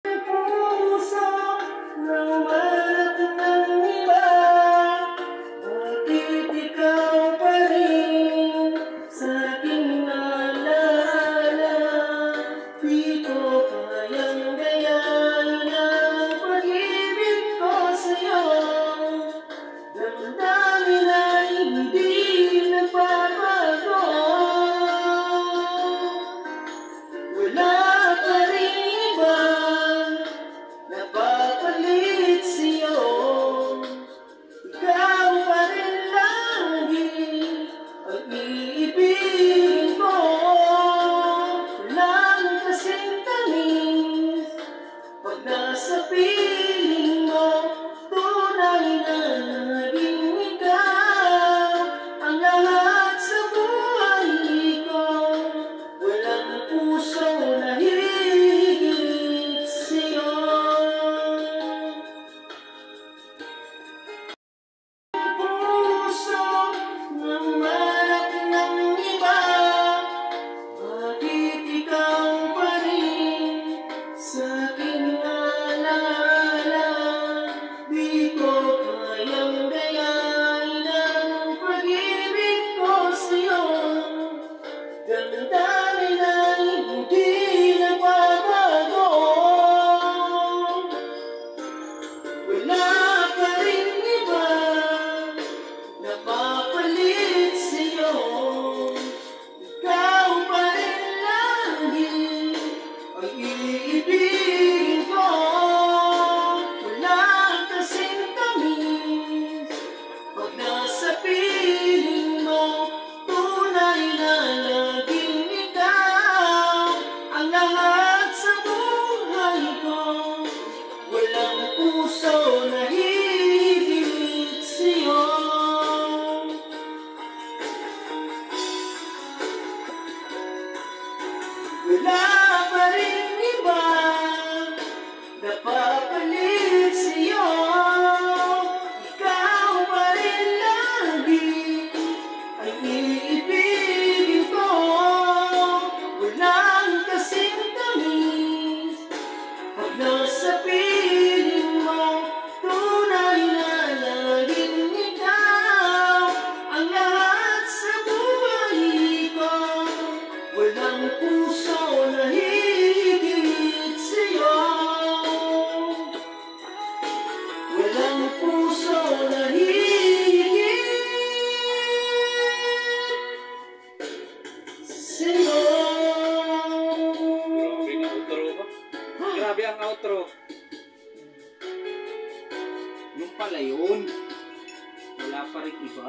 Puso naman ng iba, bakit ikaw pa rin sa aking alaala? Di ko kayang gayahin ang pag-ibig ko sa'yo. Damdamin ay hindi nagbabago. Wala pa rin iba napapalit sa'yo. Ikaw pa rin lagi ang iibigin ko. Walang kasing tamis pag nasa piling mo. Tunay na naging ikaw ang lahat sa buhay ko. Walang puso na higit sa'yo. Puso naman ng iba, bakit ikaw pa rin sa aking alaala? Di ko kayang gayahin ang pag-ibig ko sa'yo. Damdamin ay hindi nagbabago. Wala pa rin iba napapalit sa'yo. Ikaw pa rin lagi ang iibigin ko. Walang kasing tamis pag nasa piling mo. Tunay na laging ikaw ang lahat sa buhay ko. Walang puso na higit sa'yo. Wala pa rin iba napapalit sa'yo. Ikaw pa rin lagi ang iibigin ko. Walang kasing tamis pag nasa piling mo. Tunay na laging ikaw ang lahat sa buhay ko. Walang puso na higit sa'yo. Walang puso na higit sa'yo. Grabe ang outro ba? Grabe ang outro. Yung pala yun. Wala pa rin iba.